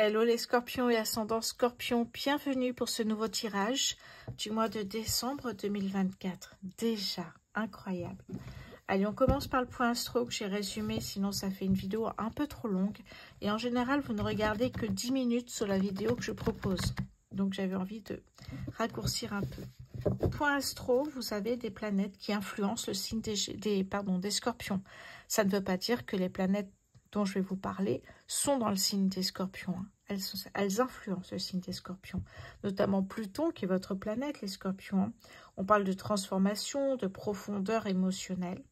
Hello les scorpions et ascendant scorpion, bienvenue pour ce nouveau tirage du mois de décembre 2024. Déjà, incroyable. Allez, on commence par le point astro que j'ai résumé, sinon ça fait une vidéo un peu trop longue. Et en général, vous ne regardez que 10 minutes sur la vidéo que je propose. Donc j'avais envie de raccourcir un peu. Point astro, vous avez des planètes qui influencent le signe des scorpions. Ça ne veut pas dire que les planètes dont je vais vous parler sont dans le signe des scorpions. Elles influencent le signe des scorpions, notamment Pluton qui est votre planète, les scorpions. On parle de transformation, de profondeur émotionnelle.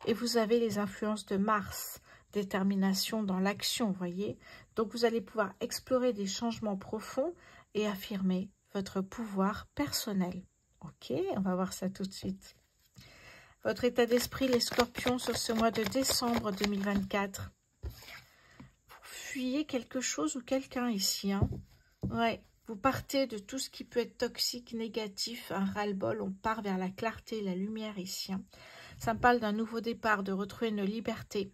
Et vous avez les influences de Mars, détermination dans l'action, vous voyez. Donc vous allez pouvoir explorer des changements profonds et affirmer votre pouvoir personnel. Ok, on va voir ça tout de suite. Votre état d'esprit, les scorpions, sur ce mois de décembre 2024. Vous fuyez quelque chose ou quelqu'un ici. Hein. Ouais, vous partez de tout ce qui peut être toxique, négatif, un ras-le-bol. On part vers la clarté, la lumière ici. Hein. Ça me parle d'un nouveau départ, de retrouver une liberté.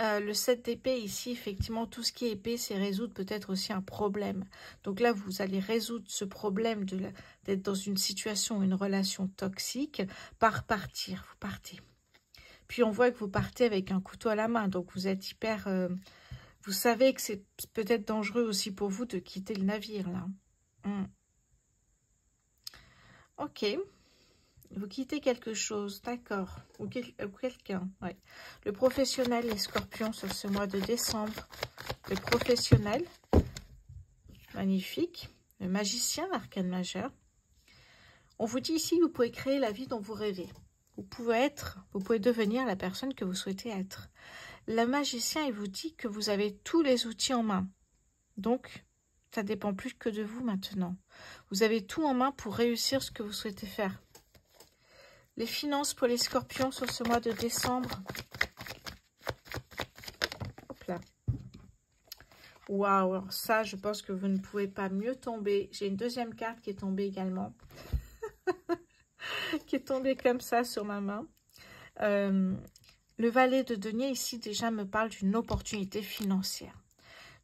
Le 7 d'épée ici, effectivement, tout ce qui est épée, c'est résoudre peut-être aussi un problème. Donc là, vous allez résoudre ce problème d'être dans une situation, une relation toxique, par partir. Vous partez. Puis on voit que vous partez avec un couteau à la main. Donc vous êtes hyper... vous savez que c'est peut-être dangereux aussi pour vous de quitter le navire, là. Ok. Vous quittez quelque chose, d'accord. Ou quelqu'un, ouais. Le professionnel, les scorpions, sur ce mois de décembre. Le professionnel, magnifique. Le magicien, l'arcane majeur. On vous dit ici, vous pouvez créer la vie dont vous rêvez. Vous pouvez devenir la personne que vous souhaitez être. Le magicien, il vous dit que vous avez tous les outils en main. Donc, ça ne dépend plus que de vous maintenant. Vous avez tout en main pour réussir ce que vous souhaitez faire. Les finances pour les scorpions sur ce mois de décembre. Hop là. Waouh, alors ça, je pense que vous ne pouvez pas mieux tomber. J'ai une deuxième carte qui est tombée également. Qui est tombée comme ça sur ma main. Le valet de denier ici déjà me parle d'une opportunité financière.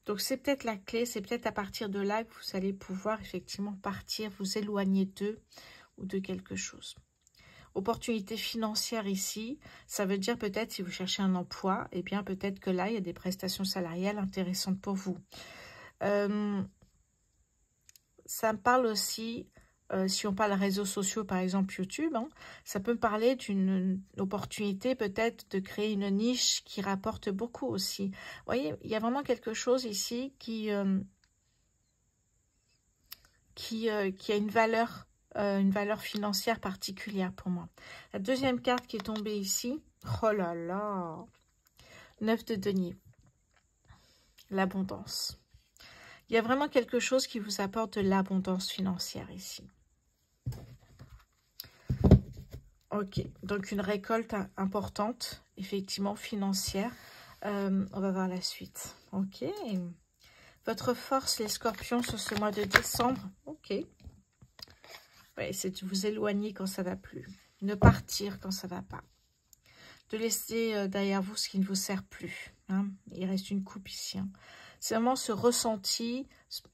Donc c'est peut-être la clé, c'est peut-être à partir de là que vous allez pouvoir effectivement partir, vous éloigner d'eux ou de quelque chose. Opportunité financière ici, ça veut dire peut-être si vous cherchez un emploi, eh bien peut-être que là, il y a des prestations salariales intéressantes pour vous. Ça me parle aussi, si on parle réseaux sociaux, par exemple YouTube, hein, ça peut me parler d'une opportunité peut-être de créer une niche qui rapporte beaucoup aussi. Vous voyez, il y a vraiment quelque chose ici qui a une valeur financière particulière pour moi. La deuxième carte qui est tombée ici, oh là là, 9 de denier, l'abondance. Il y a vraiment quelque chose qui vous apporte de l'abondance financière ici. Ok, donc une récolte importante, effectivement financière. On va voir la suite. Ok, votre force, les scorpions, sur ce mois de décembre. Ok. Ouais, c'est de vous éloigner quand ça ne va plus. De partir quand ça ne va pas. De laisser derrière vous ce qui ne vous sert plus. Hein. Il reste une coupe ici. Hein. C'est vraiment ce ressenti,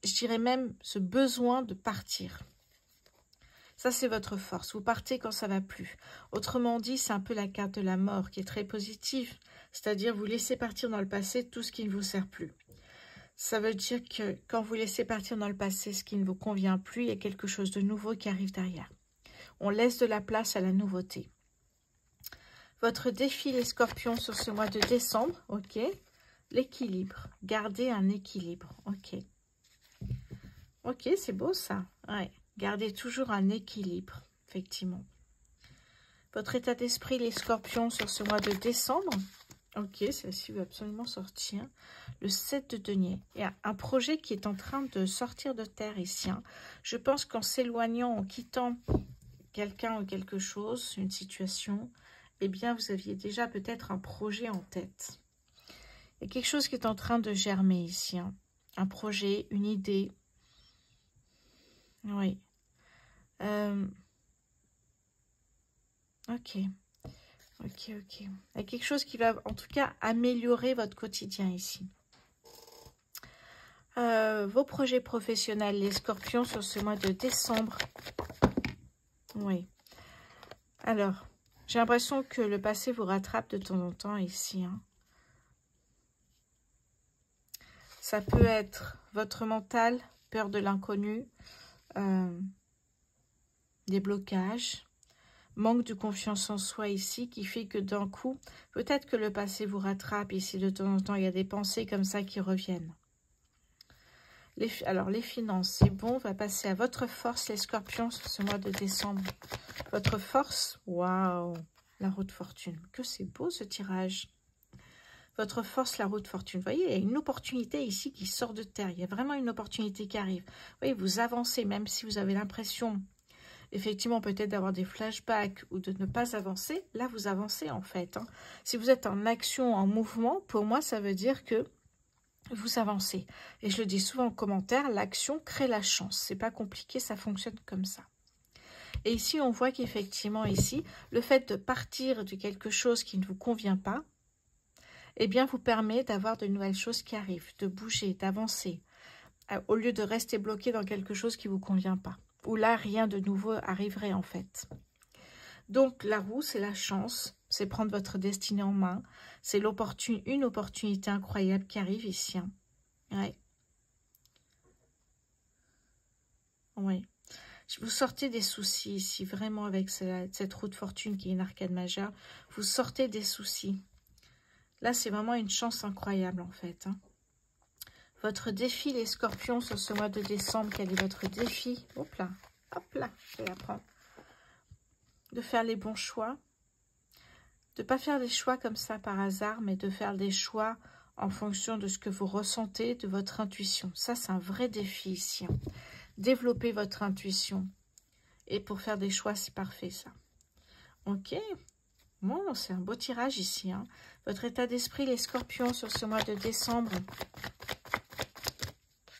je dirais même ce besoin de partir. Ça, c'est votre force. Vous partez quand ça ne va plus. Autrement dit, c'est un peu la carte de la mort qui est très positive. C'est-à-dire, vous laissez partir dans le passé tout ce qui ne vous sert plus. Ça veut dire que quand vous laissez partir dans le passé ce qui ne vous convient plus, il y a quelque chose de nouveau qui arrive derrière. On laisse de la place à la nouveauté. Votre défi, les scorpions, sur ce mois de décembre, ok. L'équilibre. Gardez un équilibre, ok. Ok, c'est beau ça. Ouais. Gardez toujours un équilibre, effectivement. Votre état d'esprit, les scorpions, sur ce mois de décembre. Ok, celle-ci veut absolument sortir. Le 7 de denier. Il y a un projet qui est en train de sortir de terre ici. Hein. Je pense qu'en s'éloignant, en quittant quelqu'un ou quelque chose, une situation, eh bien, vous aviez déjà peut-être un projet en tête. Il y a quelque chose qui est en train de germer ici. Hein. Un projet, une idée. Oui. Ok. Ok. Il y a quelque chose qui va, en tout cas, améliorer votre quotidien ici. Vos projets professionnels, les scorpions, sur ce mois de décembre. Oui. Alors, j'ai l'impression que le passé vous rattrape de temps en temps ici. Hein. Ça peut être votre mental, peur de l'inconnu, des blocages, manque de confiance en soi ici qui fait que d'un coup, peut-être que le passé vous rattrape ici de temps en temps, il y a des pensées comme ça qui reviennent. Alors, les finances, c'est bon, on va passer à votre force, les scorpions, sur ce mois de décembre. Votre force, waouh, la roue de fortune. Que c'est beau ce tirage. Votre force, la roue de fortune. Vous voyez, il y a une opportunité ici qui sort de terre. Il y a vraiment une opportunité qui arrive. Vous voyez, vous avancez, même si vous avez l'impression, effectivement, peut-être d'avoir des flashbacks ou de ne pas avancer. Là, vous avancez en fait. Hein. Si vous êtes en action, en mouvement, pour moi, ça veut dire que vous avancez. Et je le dis souvent en commentaire, l'action crée la chance. C'est pas compliqué, ça fonctionne comme ça. Et ici, on voit qu'effectivement, ici, le fait de partir de quelque chose qui ne vous convient pas, eh bien, vous permet d'avoir de nouvelles choses qui arrivent, de bouger, d'avancer, au lieu de rester bloqué dans quelque chose qui ne vous convient pas. Où là, rien de nouveau arriverait, en fait. Donc, la roue, c'est la chance, c'est prendre votre destinée en main, c'est une opportunité incroyable qui arrive ici. Hein. Ouais. Oui. Vous sortez des soucis ici, vraiment, avec cette roue de fortune qui est une arcade majeure. Vous sortez des soucis. Là, c'est vraiment une chance incroyable, en fait. Hein. Votre défi, les scorpions, sur ce mois de décembre, quel est votre défi? Hop là, je vais la prendre. De faire les bons choix. De ne pas faire des choix comme ça par hasard, mais de faire des choix en fonction de ce que vous ressentez, de votre intuition. Ça, c'est un vrai défi ici. Hein. Développer votre intuition. Et pour faire des choix, c'est parfait, ça. Ok. Bon, c'est un beau tirage ici. Hein. Votre état d'esprit, les scorpions, sur ce mois de décembre.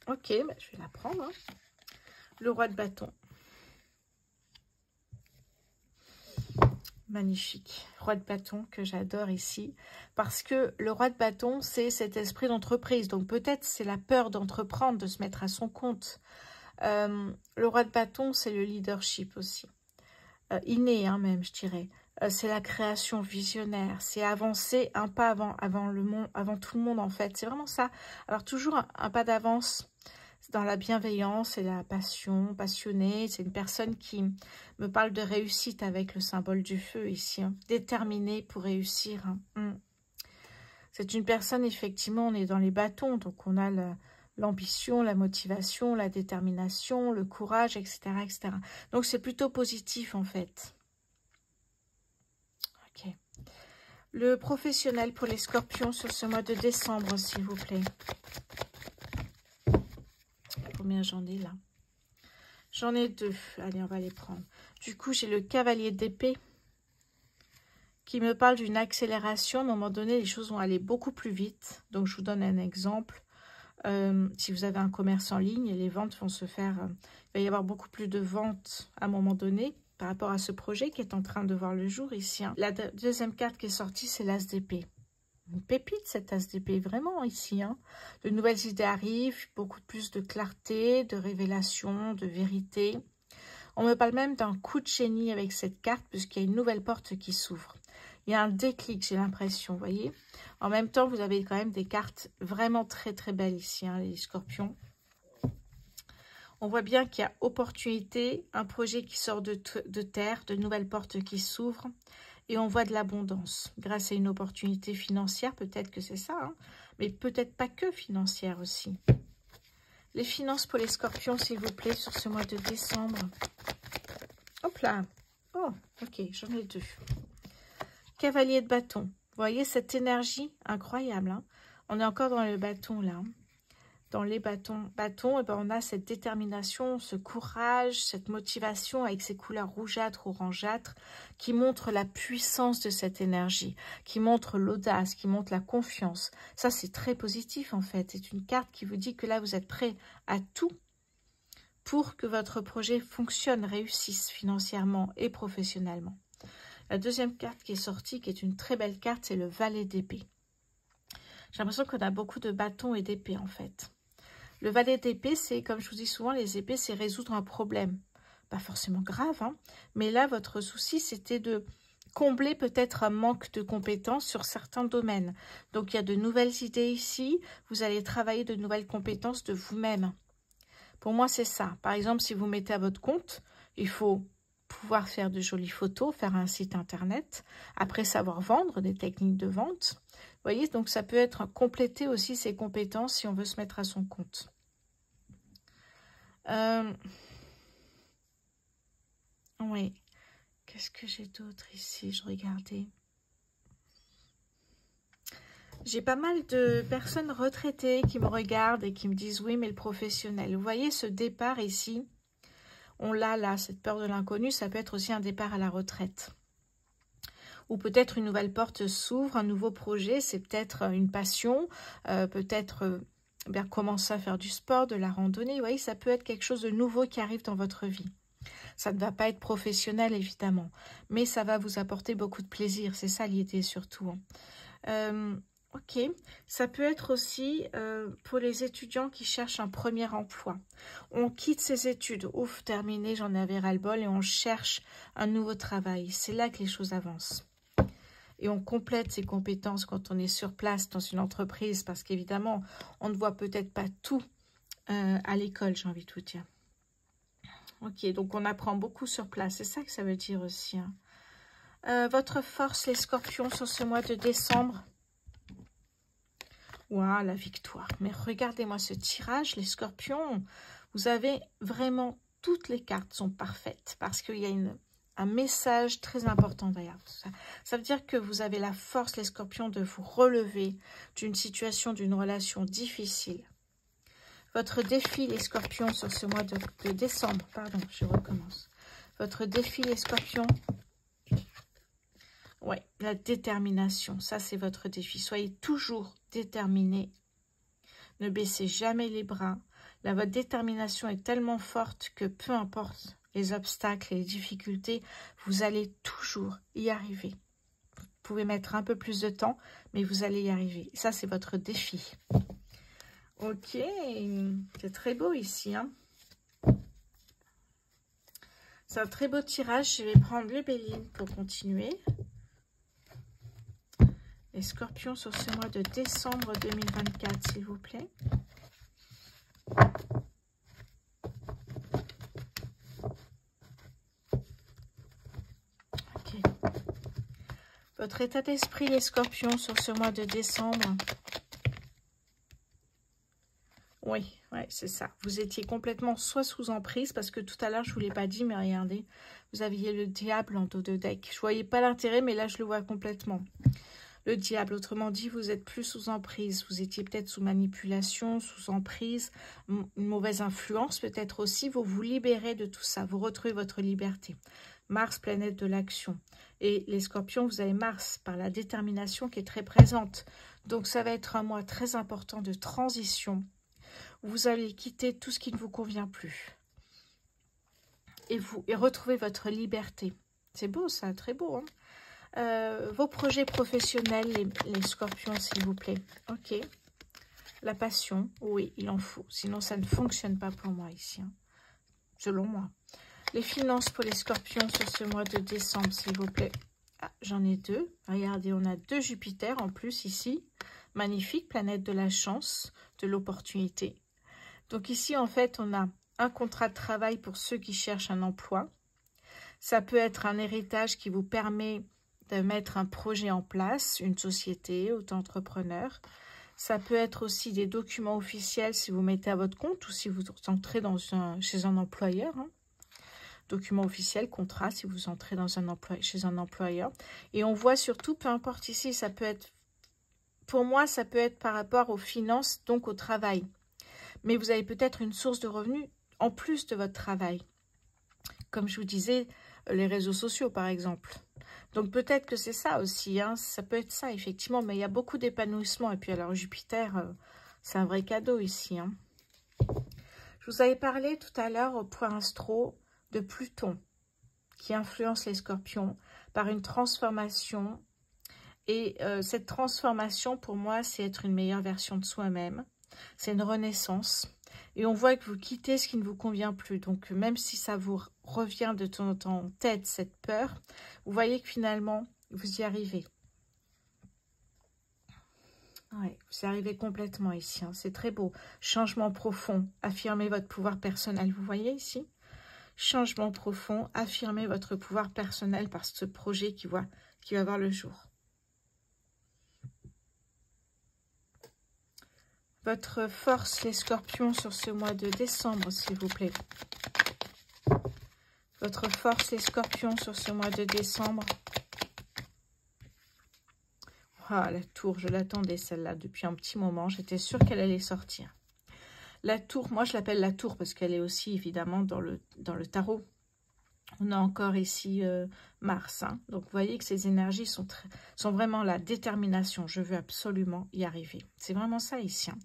Ok, bah, je vais la prendre. Hein. Le roi de bâton. Magnifique. Roi de bâton que j'adore ici. Parce que le roi de bâton, c'est cet esprit d'entreprise. Donc peut-être c'est la peur d'entreprendre, de se mettre à son compte. Le roi de bâton, c'est le leadership aussi. Inné, hein, même, je dirais. C'est la création visionnaire. C'est avancer un pas avant tout le monde, en fait. C'est vraiment ça. Alors toujours un pas d'avance dans la bienveillance et la passion, passionnée. C'est une personne qui me parle de réussite avec le symbole du feu ici. Hein. Déterminée pour réussir. Hein. C'est une personne, effectivement, on est dans les bâtons. Donc on a l'ambition, la motivation, la détermination, le courage, etc. etc. Donc c'est plutôt positif, en fait. Ok. Le professionnel pour les scorpions sur ce mois de décembre, s'il vous plaît. Combien j'en ai là? J'en ai 2. Allez, on va les prendre. Du coup, j'ai le cavalier d'épée qui me parle d'une accélération. À un moment donné, les choses vont aller beaucoup plus vite. Donc, je vous donne un exemple. Si vous avez un commerce en ligne, les ventes vont se faire... il va y avoir beaucoup plus de ventes à un moment donné par rapport à ce projet qui est en train de voir le jour ici. Hein. La deuxième carte qui est sortie, c'est l'as d'épée. Une pépite, cette as d'épée, vraiment ici. Hein. De nouvelles idées arrivent, beaucoup plus de clarté, de révélation, de vérité. On me parle même d'un coup de génie avec cette carte, puisqu'il y a une nouvelle porte qui s'ouvre. Il y a un déclic, j'ai l'impression, vous voyez. En même temps, vous avez quand même des cartes vraiment très très belles ici, hein, les scorpions. On voit bien qu'il y a opportunité, un projet qui sort de terre, de nouvelles portes qui s'ouvrent. Et on voit de l'abondance grâce à une opportunité financière, peut-être que c'est ça, hein, mais peut-être pas que financière aussi. Les finances pour les scorpions, s'il vous plaît, sur ce mois de décembre. Hop là. Oh, ok, j'en ai 2. Cavalier de bâton. Vous voyez cette énergie incroyable. Hein, on est encore dans le bâton là. Dans les bâtons, eh ben, on a cette détermination, ce courage, cette motivation avec ces couleurs rougeâtres, orangeâtres, qui montrent la puissance de cette énergie, qui montre l'audace, qui montre la confiance. Ça, c'est très positif en fait. C'est une carte qui vous dit que là, vous êtes prêt à tout pour que votre projet fonctionne, réussisse financièrement et professionnellement. La deuxième carte qui est sortie, qui est une très belle carte, c'est le valet d'épée. J'ai l'impression qu'on a beaucoup de bâtons et d'épées en fait. Le valet d'épée, c'est, comme je vous dis souvent, les épées, c'est résoudre un problème. Pas forcément grave, hein, mais là, votre souci, c'était de combler peut-être un manque de compétences sur certains domaines. Donc, il y a de nouvelles idées ici. Vous allez travailler de nouvelles compétences de vous-même. Pour moi, c'est ça. Par exemple, si vous mettez à votre compte, il faut pouvoir faire de jolies photos, faire un site internet, après savoir vendre, des techniques de vente. Vous voyez, donc ça peut être compléter aussi ses compétences si on veut se mettre à son compte. Oui. Qu'est-ce que j'ai d'autre ici? Je regardais. J'ai pas mal de personnes retraitées qui me regardent et qui me disent oui, mais le professionnel. Vous voyez ce départ ici, on l'a là, cette peur de l'inconnu, ça peut être aussi un départ à la retraite. Ou peut-être une nouvelle porte s'ouvre, un nouveau projet, c'est peut-être une passion, peut-être commencer à faire du sport, de la randonnée. Vous voyez, ça peut être quelque chose de nouveau qui arrive dans votre vie. Ça ne va pas être professionnel, évidemment, mais ça va vous apporter beaucoup de plaisir. C'est ça l'idée, surtout. Ok, ça peut être aussi pour les étudiants qui cherchent un premier emploi. On quitte ses études, ouf, terminé, j'en avais ras-le-bol, et on cherche un nouveau travail. C'est là que les choses avancent. Et on complète ses compétences quand on est sur place dans une entreprise, parce qu'évidemment, on ne voit peut-être pas tout à l'école, j'ai envie de vous dire. Ok, donc on apprend beaucoup sur place, c'est ça que ça veut dire aussi. Hein. Votre force, les scorpions, sur ce mois de décembre. Waouh, la victoire. Mais regardez-moi ce tirage, les scorpions. Vous avez vraiment, toutes les cartes sont parfaites parce qu'il y a un message très important derrière tout ça. Ça veut dire que vous avez la force, les scorpions, de vous relever d'une situation, d'une relation difficile. Votre défi, les scorpions, sur ce mois de décembre, pardon, je recommence. Votre défi, les scorpions, oui, la détermination, ça c'est votre défi. Soyez toujours déterminés. Ne baissez jamais les bras. Là, votre détermination est tellement forte que peu importe les obstacles et les difficultés, vous allez toujours y arriver. Vous pouvez mettre un peu plus de temps, mais vous allez y arriver. Ça, c'est votre défi. Ok, c'est très beau ici. Hein. C'est un très beau tirage. Je vais prendre le Béline pour continuer. Les scorpions sur ce mois de décembre 2024, s'il vous plaît. Ok. Votre état d'esprit, les scorpions, sur ce mois de décembre. Oui, ouais, c'est ça. Vous étiez complètement soit sous emprise, parce que tout à l'heure, je ne vous l'ai pas dit, mais regardez, vous aviez le diable en dos de deck. Je ne voyais pas l'intérêt, mais là, je le vois complètement. Le diable, autrement dit, vous êtes plus sous emprise. Vous étiez peut-être sous manipulation, sous emprise, une mauvaise influence peut-être aussi. Vous vous libérez de tout ça. Vous retrouvez votre liberté. Mars, planète de l'action. Et les scorpions, vous avez Mars par la détermination qui est très présente. Donc, ça va être un mois très important de transition. Vous allez quitter tout ce qui ne vous convient plus. Et retrouver votre liberté. C'est beau ça, très beau. Hein. Vos projets professionnels, les scorpions, s'il vous plaît. Ok. La passion, oui, il en faut. Sinon, ça ne fonctionne pas pour moi ici. Hein. Selon moi. Les finances pour les scorpions sur ce mois de décembre, s'il vous plaît. Ah, j'en ai deux. Regardez, on a 2 Jupiter en plus ici. Magnifique, planète de la chance, de l'opportunité. Donc ici, en fait, on a un contrat de travail pour ceux qui cherchent un emploi. Ça peut être un héritage qui vous permet de mettre un projet en place, une société, auto-entrepreneur. Ça peut être aussi des documents officiels si vous mettez à votre compte ou si vous entrez chez un employeur. Hein. Documents officiels, contrat, si vous entrez chez un employeur. Et on voit surtout, peu importe ici, ça peut être, pour moi, ça peut être par rapport aux finances, donc au travail. Mais vous avez peut-être une source de revenus en plus de votre travail. Comme je vous disais, les réseaux sociaux, par exemple. Donc, peut-être que c'est ça aussi. Hein. Ça peut être ça, effectivement. Mais il y a beaucoup d'épanouissement. Et puis, alors, Jupiter, c'est un vrai cadeau ici. Hein. Je vous avais parlé tout à l'heure au point astro de Pluton, qui influence les scorpions par une transformation. Et cette transformation, pour moi, c'est être une meilleure version de soi-même. C'est une renaissance. Et on voit que vous quittez ce qui ne vous convient plus. Donc, même si ça vous revient de temps en temps en tête, cette peur, vous voyez que finalement, vous y arrivez. Ouais, vous y arrivez complètement ici. Hein. C'est très beau. Changement profond. Affirmez votre pouvoir personnel. Vous voyez ici? Changement profond. Affirmez votre pouvoir personnel par ce projet qui va voir le jour. Votre force, les scorpions, sur ce mois de décembre, s'il vous plaît. Votre force, les scorpions, sur ce mois de décembre. Ah, la tour, je l'attendais celle-là depuis un petit moment. J'étais sûre qu'elle allait sortir. La tour, moi je l'appelle la tour parce qu'elle est aussi évidemment dans le tarot. On a encore ici Mars. Hein. Donc vous voyez que ces énergies sont vraiment la détermination. Je veux absolument y arriver. C'est vraiment ça ici. Hein.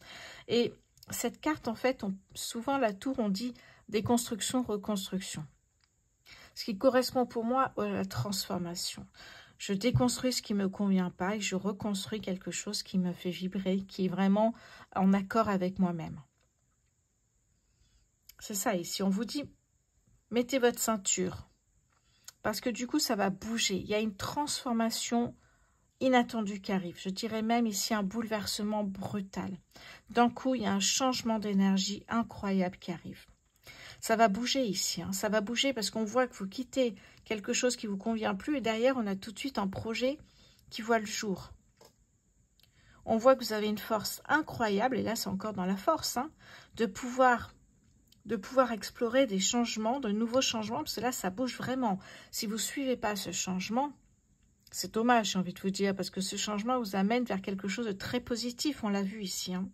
Et cette carte, en fait, souvent la tour, on dit déconstruction, reconstruction. Ce qui correspond pour moi à la transformation. Je déconstruis ce qui ne me convient pas et je reconstruis quelque chose qui me fait vibrer, qui est vraiment en accord avec moi-même. C'est ça ici. On vous dit, mettez votre ceinture. Parce que du coup, ça va bouger. Il y a une transformation inattendue qui arrive. Je dirais même ici un bouleversement brutal. D'un coup, il y a un changement d'énergie incroyable qui arrive. Ça va bouger ici, hein. Ça va bouger parce qu'on voit que vous quittez quelque chose qui ne vous convient plus et derrière, on a tout de suite un projet qui voit le jour. On voit que vous avez une force incroyable, et là, c'est encore dans la force, hein, de pouvoir explorer des changements, de nouveaux changements, parce que là, ça bouge vraiment. Si vous ne suivez pas ce changement, c'est dommage, j'ai envie de vous dire, parce que ce changement vous amène vers quelque chose de très positif, on l'a vu ici, hein.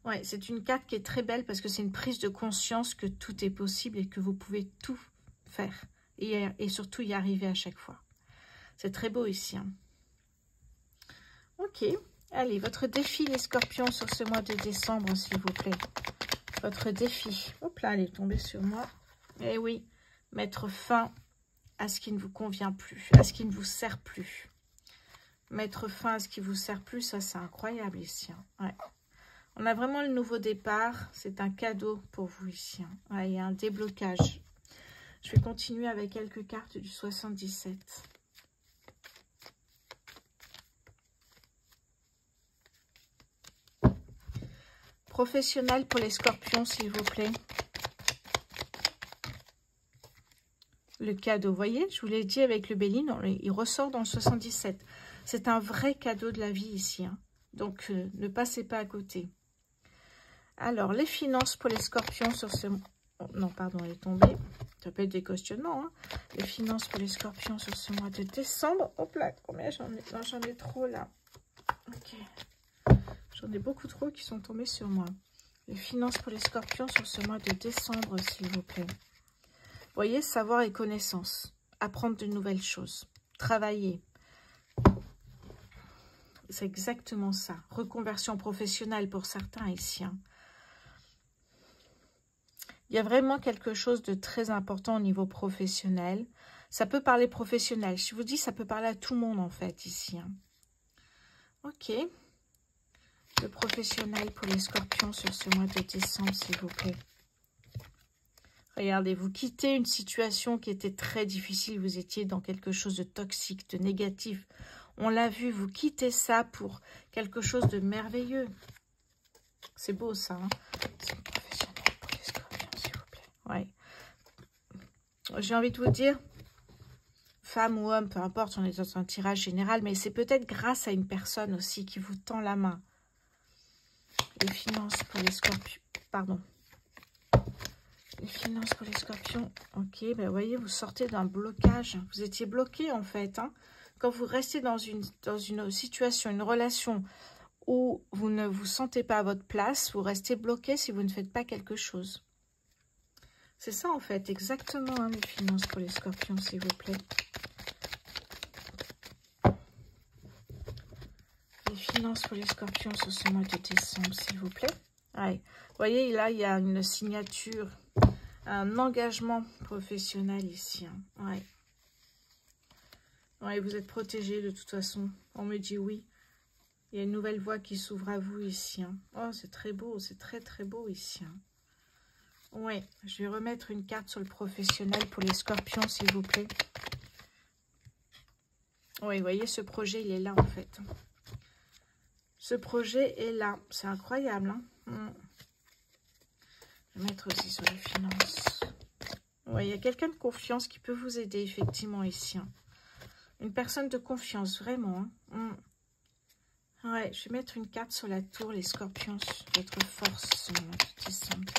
Ouais, c'est une carte qui est très belle parce que c'est une prise de conscience que tout est possible et que vous pouvez tout faire et surtout y arriver à chaque fois. C'est très beau ici. Hein. Ok, allez, votre défi les scorpions sur ce mois de décembre, s'il vous plaît. Votre défi. Hop là, elle est tombée sur moi. Eh oui, mettre fin à ce qui ne vous convient plus, à ce qui ne vous sert plus. Mettre fin à ce qui ne vous sert plus, ça c'est incroyable ici. Hein. Ouais. On a vraiment le nouveau départ. C'est un cadeau pour vous ici. Hein. Ouais, il y a un déblocage. Je vais continuer avec quelques cartes du 77. Professionnel pour les scorpions, s'il vous plaît. Le cadeau, vous voyez, je vous l'ai dit avec le Béline, il ressort dans le 77. C'est un vrai cadeau de la vie ici. Hein. Donc, ne passez pas à côté. Alors, les finances pour les scorpions sur ce... Oh, non, pardon, elle est tombée. Ça peut être des questionnements. Hein. Les finances pour les scorpions sur ce mois de décembre. Hop là, combien j'en ai? Non, j'en ai trop là. Ok. J'en ai beaucoup trop qui sont tombés sur moi. Les finances pour les scorpions sur ce mois de décembre, s'il vous plaît. Vous voyez, savoir et connaissance. Apprendre de nouvelles choses. Travailler. C'est exactement ça. Reconversion professionnelle pour certains ici. Hein. Il y a vraiment quelque chose de très important au niveau professionnel. Ça peut parler professionnel. Je vous dis, ça peut parler à tout le monde en fait ici. Hein. Ok. Le professionnel pour les scorpions sur ce mois de décembre, s'il vous plaît. Regardez, vous quittez une situation qui était très difficile. Vous étiez dans quelque chose de toxique, de négatif. On l'a vu, vous quittez ça pour quelque chose de merveilleux. C'est beau ça. Hein. C'est professionnel pour les scorpions, s'il vous plaît. Ouais. J'ai envie de vous dire, femme ou homme, peu importe, on est dans un tirage général, mais c'est peut-être grâce à une personne aussi qui vous tend la main. Les finances pour les scorpions. Pardon. Les finances pour les scorpions. Ok, ben vous voyez, vous sortez d'un blocage. Vous étiez bloqué en fait. Hein. Quand vous restez dans une situation, une relation où vous ne vous sentez pas à votre place, vous restez bloqué si vous ne faites pas quelque chose. C'est ça en fait, exactement, hein, les finances pour les scorpions, s'il vous plaît. Les finances pour les scorpions sur ce mois de décembre, s'il vous plaît. Ouais. Vous voyez, là, il y a une signature, un engagement professionnel ici. Hein. Ouais. Ouais, vous êtes protégé de toute façon. On me dit oui. Il y a une nouvelle voie qui s'ouvre à vous ici. Hein. Oh, c'est très beau, c'est très très beau ici. Hein. Oui, je vais remettre une carte sur le professionnel pour les scorpions, s'il vous plaît. Oui, vous voyez, ce projet, il est là, en fait. Ce projet est là. C'est incroyable. Hein. Je vais mettre aussi sur les finances. Oui, il y a quelqu'un de confiance qui peut vous aider, effectivement, ici. Hein. Une personne de confiance, vraiment. Hein. Ouais, je vais mettre une carte sur la tour, les scorpions, votre force, ce mois de décembre.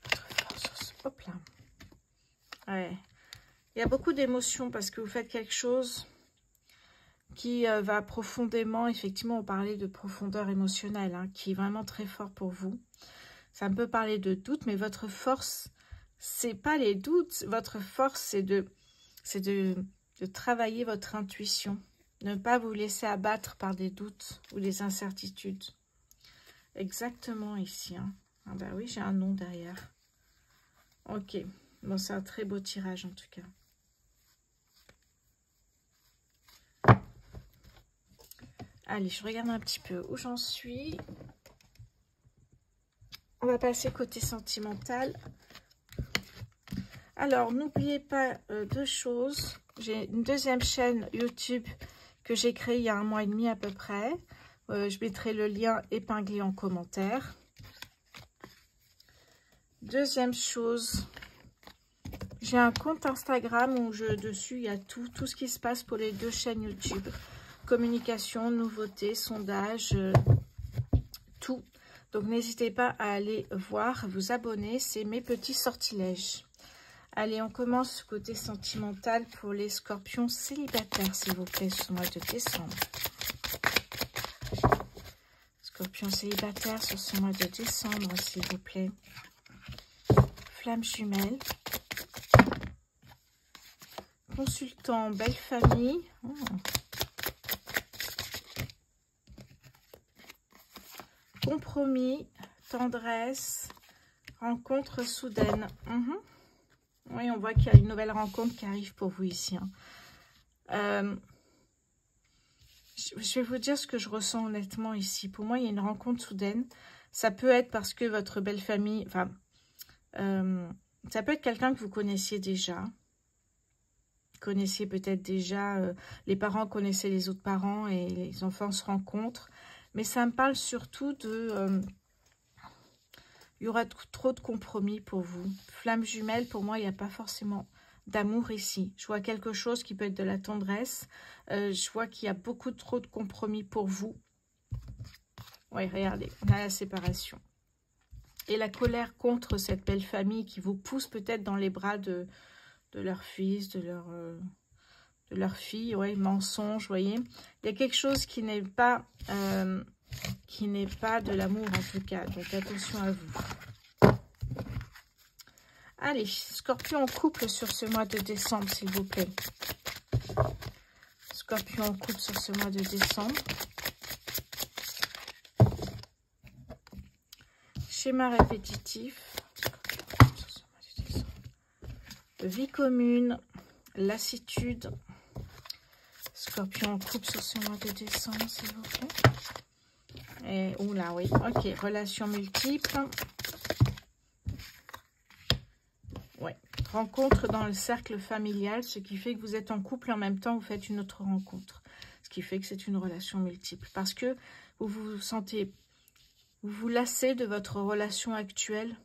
Votre force, hop là. Ouais. Il y a beaucoup d'émotions parce que vous faites quelque chose qui va profondément, effectivement, on parlait de profondeur émotionnelle, hein, qui est vraiment très fort pour vous. Ça peut parler de doute, mais votre force, c'est pas les doutes. Votre force, c'est de travailler votre intuition. Ne pas vous laisser abattre par des doutes ou des incertitudes. Exactement ici. Hein. Ah bah oui, j'ai un nom derrière. Ok. Bon, c'est un très beau tirage en tout cas. Allez, je regarde un petit peu où j'en suis. On va passer côté sentimental. Alors, n'oubliez pas deux choses. J'ai une deuxième chaîne YouTube que j'ai créée il y a 1 mois et demi à peu près. Je mettrai le lien épinglé en commentaire. Deuxième chose, j'ai un compte Instagram où dessus il y a tout ce qui se passe pour les deux chaînes YouTube. Communication, nouveautés, sondages, tout. Donc n'hésitez pas à aller voir, vous abonner, c'est mes petits sortilèges. Allez, on commence côté sentimental pour les scorpions célibataires, s'il vous plaît, ce mois de décembre. Scorpions célibataires sur ce mois de décembre, s'il vous plaît. Flamme jumelle. Consultant, belle famille. Oh. Compromis, tendresse, rencontre soudaine. Oui, on voit qu'il y a une nouvelle rencontre qui arrive pour vous ici. Hein. Je vais vous dire ce que je ressens honnêtement ici. Pour moi, il y a une rencontre soudaine. Ça peut être parce que votre belle famille... Enfin, ça peut être quelqu'un que vous connaissiez déjà. Connaissiez peut-être déjà... les parents connaissaient les autres parents et les enfants se rencontrent. Mais ça me parle surtout de... il y aura trop de compromis pour vous. Flamme jumelle, pour moi, il n'y a pas forcément d'amour ici. Je vois quelque chose qui peut être de la tendresse. Je vois qu'il y a beaucoup trop de compromis pour vous. Oui, regardez, on a la séparation. Et la colère contre cette belle famille qui vous pousse peut-être dans les bras de leur fils, de leur fille. Oui, mensonge, vous voyez. Il y a quelque chose qui n'est pas... de l'amour en tout cas, donc attention à vous. Allez, Scorpion en couple sur ce mois de décembre, s'il vous plaît. Scorpion en couple sur ce mois de décembre. Schéma répétitif. Vie commune, lassitude. Scorpion en couple sur ce mois de décembre, s'il vous plaît. Et, oula, oui, ok, relations multiples. Ouais, rencontre dans le cercle familial, ce qui fait que vous êtes en couple et en même temps vous faites une autre rencontre. Ce qui fait que c'est une relation multiple. Parce que vous vous sentez, vous vous lassez de votre relation actuelle.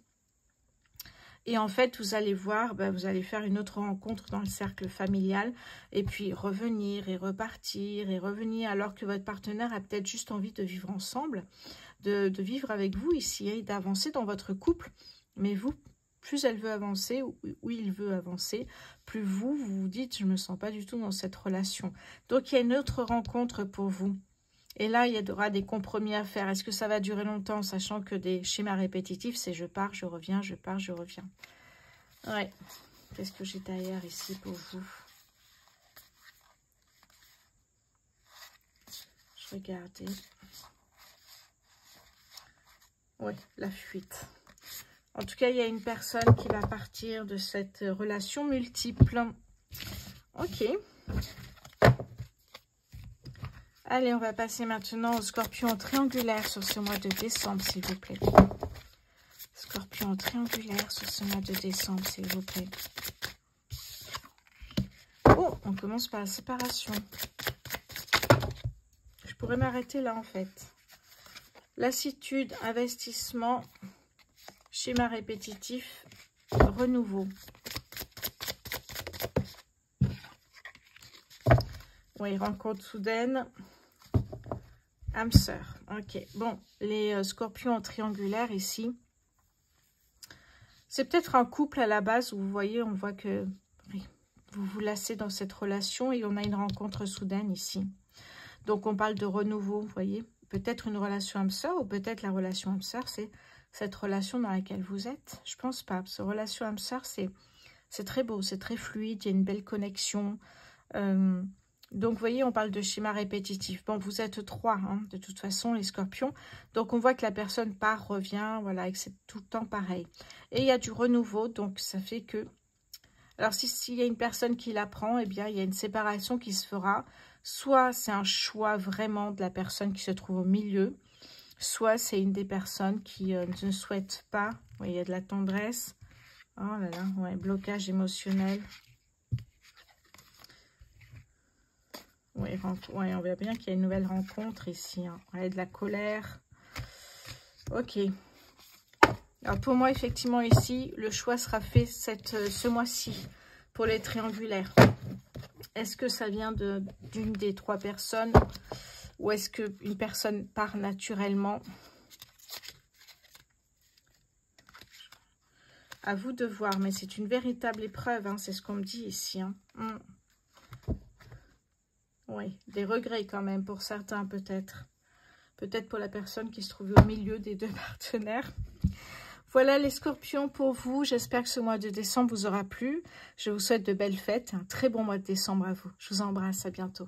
Et en fait, vous allez voir, vous allez faire une autre rencontre dans le cercle familial. Et puis revenir et repartir et revenir. Alors que votre partenaire a peut-être juste envie de vivre ensemble. De vivre avec vous ici et d'avancer dans votre couple. Mais vous, plus elle veut avancer ou il veut avancer, plus vous vous dites, je ne me sens pas du tout dans cette relation. Donc il y a une autre rencontre pour vous. Et là, il y aura des compromis à faire. Est-ce que ça va durer longtemps, sachant que des schémas répétitifs, c'est je pars, je reviens, je pars, je reviens. Ouais. Qu'est-ce que j'ai derrière ici pour vous? Je regardais. Ouais, la fuite. En tout cas, il y a une personne qui va partir de cette relation multiple. Ok. Allez, on va passer maintenant au scorpion triangulaire sur ce mois de décembre, s'il vous plaît. Scorpion triangulaire sur ce mois de décembre, s'il vous plaît. Oh, on commence par la séparation. Je pourrais m'arrêter là, en fait. Lassitude, investissement, schéma répétitif, renouveau. Oui, rencontre soudaine. Âme sœur. Ok. Bon, les scorpions triangulaires ici. C'est peut-être un couple à la base où vous voyez, on voit que vous vous lassez dans cette relation et on a une rencontre soudaine ici. Donc, on parle de renouveau, vous voyez. Peut-être une relation âme sœur ou peut-être la relation âme sœur, c'est cette relation dans laquelle vous êtes. Je pense pas. Cette relation âme sœur, c'est très beau, c'est très fluide, il y a une belle connexion. Donc, vous voyez, on parle de schéma répétitif. Bon, vous êtes 3, hein, de toute façon, les scorpions. Donc, on voit que la personne part, revient, voilà, et que c'est tout le temps pareil. Et il y a du renouveau, donc ça fait que... Alors, s'il y a une personne qui l'apprend, eh bien, il y a une séparation qui se fera. Soit c'est un choix vraiment de la personne qui se trouve au milieu, soit c'est une des personnes qui ne souhaite pas. Vous voyez, il y a de la tendresse. Oh là là, ouais, blocage émotionnel. Oui, ouais, on voit bien qu'il y a une nouvelle rencontre ici. Hein. Ouais, de la colère. Ok. Alors pour moi, effectivement, ici, le choix sera fait ce mois-ci pour les triangulaires. Est-ce que ça vient d'une des 3 personnes ou est-ce qu'une personne part naturellement? À vous de voir, mais c'est une véritable épreuve, hein, c'est ce qu'on me dit ici. Hein. Oui, des regrets quand même pour certains peut-être. Peut-être pour la personne qui se trouve au milieu des 2 partenaires. Voilà les scorpions pour vous. J'espère que ce mois de décembre vous aura plu. Je vous souhaite de belles fêtes. Un très bon mois de décembre à vous. Je vous embrasse. À bientôt.